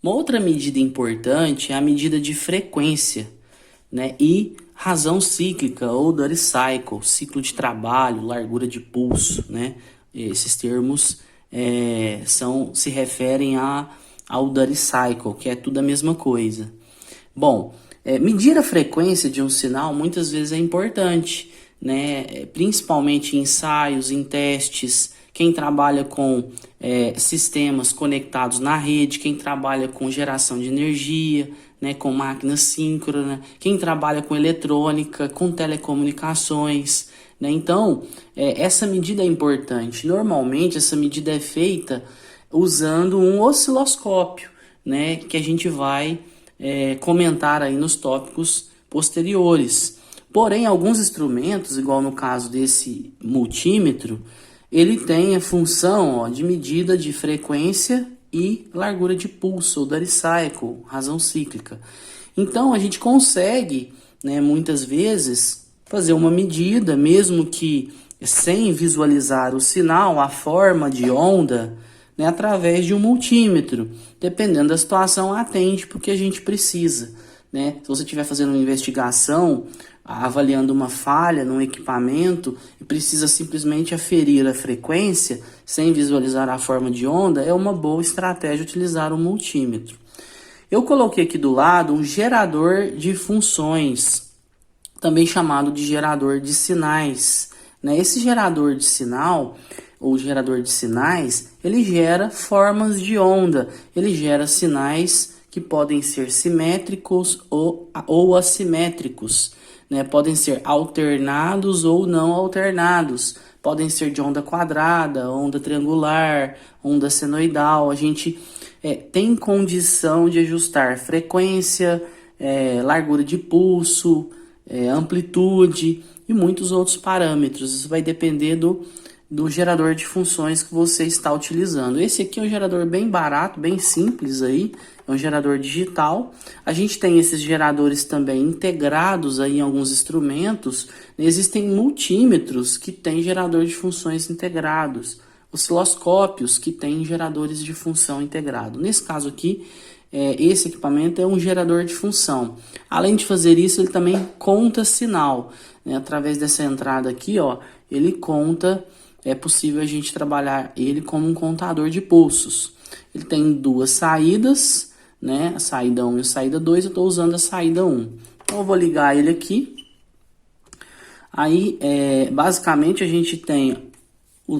Uma outra medida importante é a medida de frequência, né? E razão cíclica ou duty cycle, ciclo de trabalho, largura de pulso, né? Esses termos se referem ao duty cycle, que é tudo a mesma coisa. Bom, medir a frequência de um sinal muitas vezes é importante, né? Principalmente em ensaios, em testes, quem trabalha com sistemas conectados na rede, quem trabalha com geração de energia, né, com máquina síncrona, quem trabalha com eletrônica, com telecomunicações, né? Então, essa medida é importante. Normalmente, essa medida é feita usando um osciloscópio, né, que a gente vai comentar aí nos tópicos posteriores. Porém, alguns instrumentos, igual no caso desse multímetro, ele tem a função de medida de frequência e largura de pulso, ou duty cycle, razão cíclica. Então, a gente consegue, né, muitas vezes, fazer uma medida, mesmo que sem visualizar o sinal, a forma de onda, né, através de um multímetro. Dependendo da situação, atende para o que a gente precisa, né? Se você estiver fazendo uma investigação, avaliando uma falha num equipamento e precisa simplesmente aferir a frequência sem visualizar a forma de onda, é uma boa estratégia utilizar um multímetro. Eu coloquei aqui do lado um gerador de funções, também chamado de gerador de sinais, né? Esse gerador de sinal, ou gerador de sinais, ele gera formas de onda, ele gera sinais que podem ser simétricos ou assimétricos, né? Podem ser alternados ou não alternados, podem ser de onda quadrada, onda triangular, onda senoidal. A gente tem condição de ajustar frequência, largura de pulso, amplitude e muitos outros parâmetros. Isso vai depender do gerador de funções que você está utilizando. Esse aqui é um gerador bem barato, bem simples aí, é um gerador digital. A gente tem esses geradores também integrados aí em alguns instrumentos. Existem multímetros que têm gerador de funções integrados, osciloscópios que têm geradores de função integrado. Nesse caso aqui, esse equipamento é um gerador de função. Além de fazer isso, ele também conta sinal, né? Através dessa entrada aqui, ó, ele conta. É possível a gente trabalhar ele como um contador de pulsos. Ele tem duas saídas, né? A saída 1 e a saída 2. Eu estou usando a saída 1. Então eu vou ligar ele aqui. Aí, basicamente, a gente tem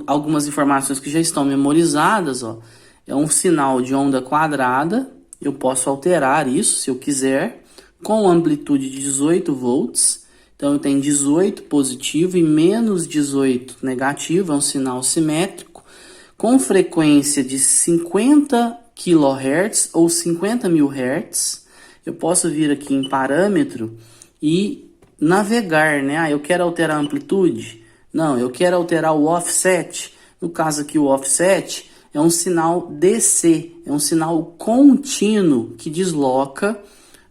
algumas informações que já estão memorizadas. Ó. É um sinal de onda quadrada. Eu posso alterar isso se eu quiser. Com amplitude de 18 volts. Então, eu tenho 18 positivo e menos 18 negativo, é um sinal simétrico, com frequência de 50 kHz ou 50 mil Hz. Eu posso vir aqui em parâmetro e navegar, né? Eu quero alterar a amplitude? Não, eu quero alterar o offset. No caso aqui, o offset é um sinal DC, é um sinal contínuo que desloca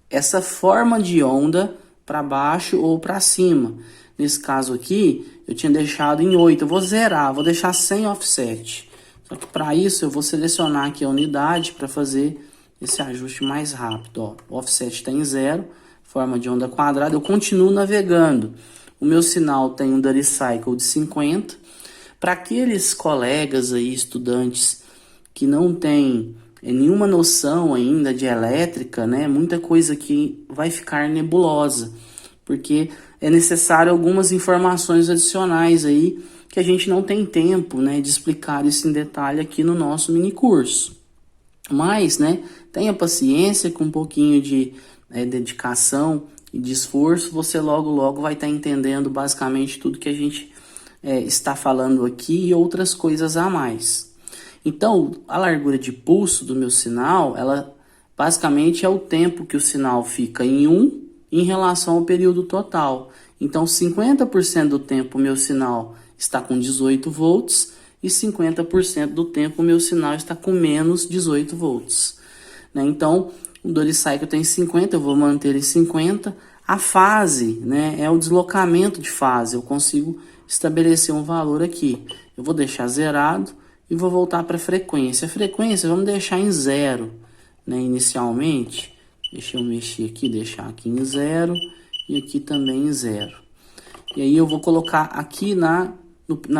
essa forma de onda para baixo ou para cima. Nesse caso aqui, eu tinha deixado em 8. Eu vou zerar, vou deixar sem offset. Só que para isso, eu vou selecionar aqui a unidade para fazer esse ajuste mais rápido. Ó. O offset está em 0, forma de onda quadrada. Eu continuo navegando. O meu sinal tem um duty cycle de 50. Para aqueles colegas aí, estudantes, que não têm nenhuma noção ainda de elétrica, né? Muita coisa que vai ficar nebulosa, porque é necessário algumas informações adicionais aí que a gente não tem tempo, né, de explicar isso em detalhe aqui no nosso mini curso. Mas, né, tenha paciência, com um pouquinho de dedicação e de esforço, você logo vai estar entendendo basicamente tudo que a gente está falando aqui e outras coisas a mais. Então, a largura de pulso do meu sinal, ela basicamente é o tempo que o sinal fica em 1 em relação ao período total. Então, 50% do tempo o meu sinal está com 18 volts e 50% do tempo o meu sinal está com menos 18 volts. Né? Então, O Doricycle tem 50, eu vou manter ele 50. A fase, né, é o deslocamento de fase. Eu consigo estabelecer um valor aqui. Eu vou deixar zerado e vou voltar para a frequência. A frequência vamos deixar em 0, né, inicialmente. Deixa eu mexer aqui, deixar aqui em 0 e aqui também em 0. E aí eu vou colocar aqui na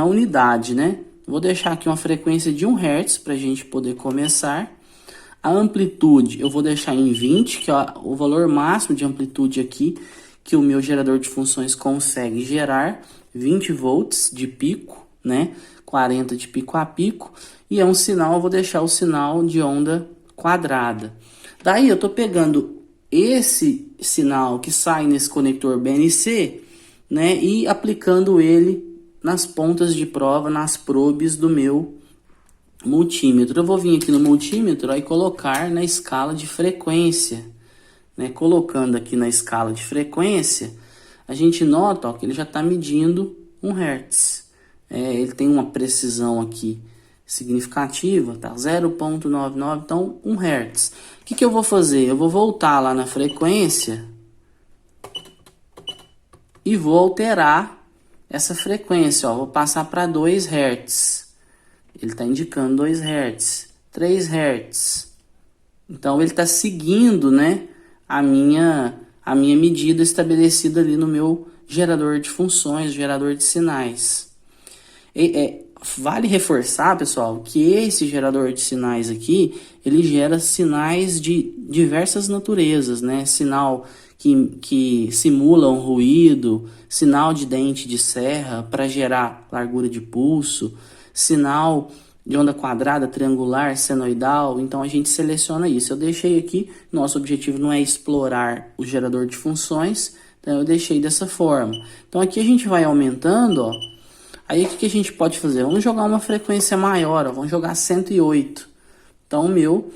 unidade, né? Vou deixar aqui uma frequência de 1 Hz para a gente poder começar. A amplitude eu vou deixar em 20, que é o valor máximo de amplitude aqui que o meu gerador de funções consegue gerar. 20 volts de pico, né? 40 de pico a pico. E é um sinal, eu vou deixar o sinal de onda quadrada. Daí eu tô pegando esse sinal que sai nesse conector BNC, né? E aplicando ele nas pontas de prova, nas probes do meu multímetro. Eu vou vir aqui no multímetro e colocar na escala de frequência, né? Colocando aqui na escala de frequência, a gente nota, ó, que ele já está medindo 1 Hz. Ele tem uma precisão aqui significativa, tá? 0,99, então 1 Hz. O que eu vou fazer? Eu vou voltar lá na frequência e vou alterar essa frequência, ó. Vou passar para 2 Hz. Ele está indicando 2 Hz, 3 Hz. Então ele está seguindo, né, a minha medida estabelecida ali no meu gerador de funções, gerador de sinais. Vale reforçar, pessoal, que esse gerador de sinais aqui, ele gera sinais de diversas naturezas, né? Sinal que simula um ruído, sinal de dente de serra para gerar largura de pulso, sinal de onda quadrada, triangular, senoidal. Então a gente seleciona isso. Eu deixei aqui, nosso objetivo não é explorar o gerador de funções, então eu deixei dessa forma. Então aqui a gente vai aumentando, ó. Aí o que a gente pode fazer? Vamos jogar uma frequência maior, ó. Vamos jogar 108. Então o meu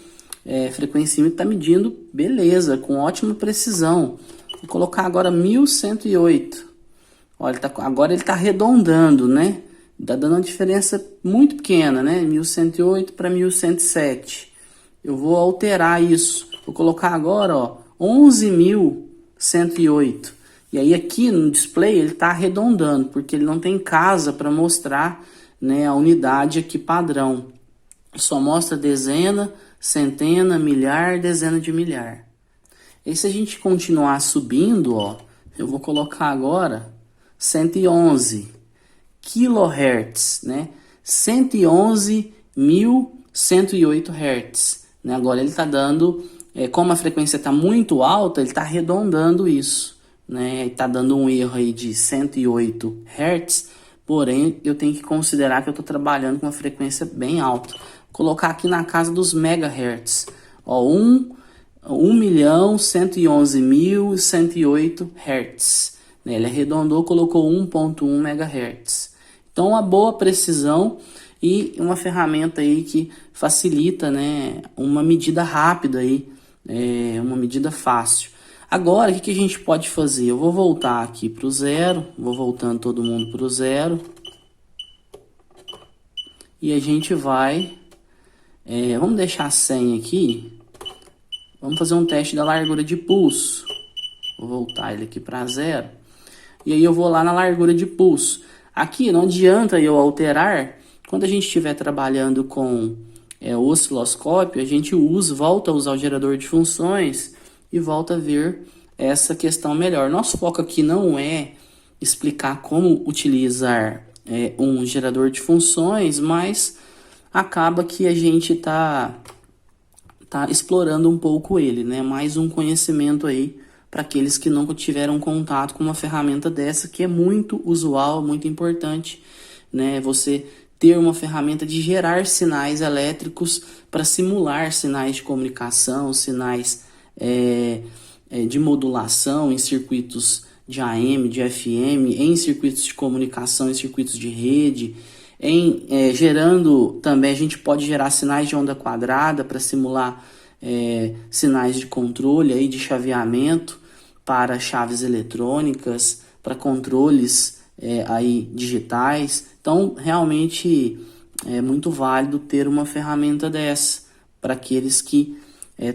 frequencímetro está medindo, beleza, com ótima precisão. Vou colocar agora 1108. Olha, agora ele está arredondando, né? Está dando uma diferença muito pequena, né? 1108 para 1107. Eu vou alterar isso. Vou colocar agora, ó, 11.108. E aí aqui no display ele está arredondando, porque ele não tem casa para mostrar, né, a unidade aqui padrão. Só mostra dezena, centena, milhar, dezena de milhar. E se a gente continuar subindo, ó, eu vou colocar agora 111 kHz, né? 111.108 Hz. Né? Agora ele está dando, como a frequência está muito alta, ele está arredondando isso. Né? Está dando um erro aí de 108 Hz, porém eu tenho que considerar que eu estou trabalhando com uma frequência bem alta. Vou colocar aqui na casa dos megahertz. Ó, 1.111.108 Hz. Né? Ele arredondou, colocou 1.1 MHz. Então uma boa precisão e uma ferramenta aí que facilita, né, uma medida rápida aí, uma medida fácil. Agora, o que a gente pode fazer? Eu vou voltar aqui para o 0, vou voltando todo mundo para o 0. E a gente vai, vamos deixar 100 aqui, vamos fazer um teste da largura de pulso. Vou voltar ele aqui para 0. E aí eu vou lá na largura de pulso. Aqui não adianta eu alterar, quando a gente estiver trabalhando com o osciloscópio, a gente volta a usar o gerador de funções e volta a ver essa questão melhor. Nosso foco aqui não é explicar como utilizar um gerador de funções, mas acaba que a gente tá explorando um pouco ele, né? Mais um conhecimento aí para aqueles que nunca tiveram contato com uma ferramenta dessa, que é muito usual, muito importante, né? Você ter uma ferramenta de gerar sinais elétricos para simular sinais de comunicação, sinais de modulação em circuitos de AM, de FM, em circuitos de comunicação, em circuitos de rede, gerando também, a gente pode gerar sinais de onda quadrada para simular sinais de controle aí, de chaveamento para chaves eletrônicas, para controles aí digitais. Então realmente é muito válido ter uma ferramenta dessa para aqueles que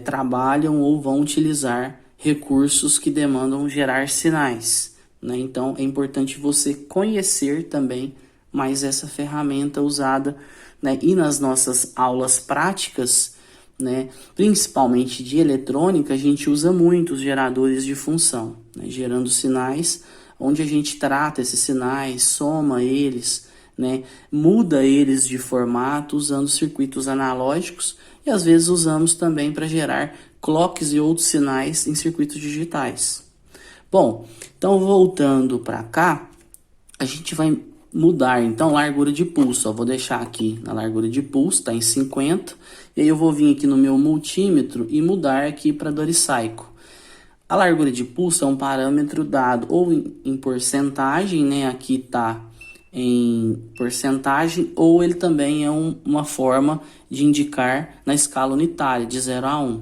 trabalham ou vão utilizar recursos que demandam gerar sinais, né? Então é importante você conhecer também mais essa ferramenta usada, né? E nas nossas aulas práticas, né, principalmente de eletrônica, a gente usa muito os geradores de função, né, gerando sinais, onde a gente trata esses sinais, soma eles, né, muda eles de formato usando circuitos analógicos e às vezes usamos também para gerar clocks e outros sinais em circuitos digitais. Bom, então voltando para cá, a gente vai mudar então largura de pulso. Ó, vou deixar aqui na largura de pulso, está em 50, e aí eu vou vir aqui no meu multímetro e mudar aqui para Doricycle. A largura de pulso é um parâmetro dado ou em porcentagem, né? Aqui está em porcentagem, ou ele também é uma forma de indicar na escala unitária, de 0 a 1.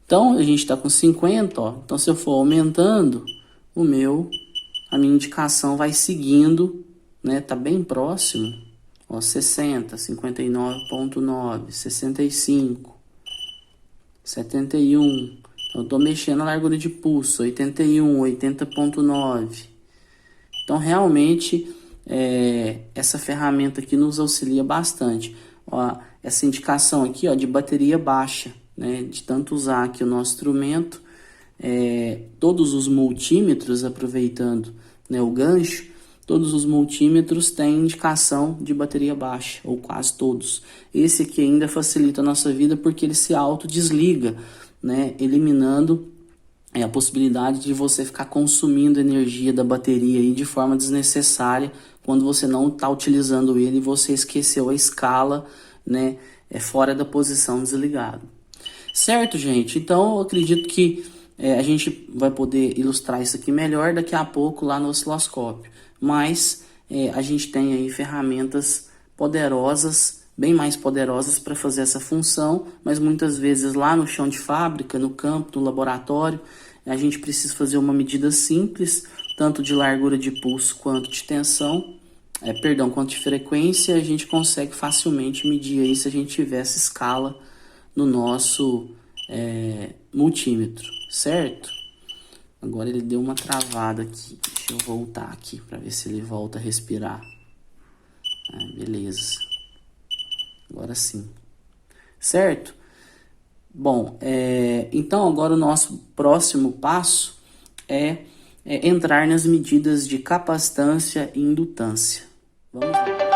Então, a gente está com 50, ó. Então, se eu for aumentando, a minha indicação vai seguindo, né? Tá bem próximo, ó, 60, 59,9, 65, 71. Eu tô mexendo a largura de pulso, 81, 80,9. Então, realmente, essa ferramenta aqui nos auxilia bastante. Ó, essa indicação aqui, ó, de bateria baixa, né? De tanto usar aqui o nosso instrumento, todos os multímetros, aproveitando, né, o gancho, todos os multímetros têm indicação de bateria baixa, ou quase todos. Esse aqui ainda facilita a nossa vida porque ele se autodesliga, né, eliminando a possibilidade de você ficar consumindo energia da bateria aí de forma desnecessária quando você não está utilizando ele e você esqueceu a escala, né, fora da posição desligado. Certo, gente? Então, eu acredito que a gente vai poder ilustrar isso aqui melhor daqui a pouco lá no osciloscópio. Mas a gente tem aí ferramentas poderosas, bem mais poderosas para fazer essa função, mas muitas vezes lá no chão de fábrica, no campo, no laboratório, a gente precisa fazer uma medida simples, tanto de largura de pulso quanto de tensão, quanto de frequência. A gente consegue facilmente medir aí se a gente tiver essa escala no nosso multímetro, certo? Agora ele deu uma travada aqui. Deixa eu voltar aqui para ver se ele volta a respirar. Beleza. Agora sim. Certo? Bom, então agora o nosso próximo passo é entrar nas medidas de capacitância e indutância. Vamos lá.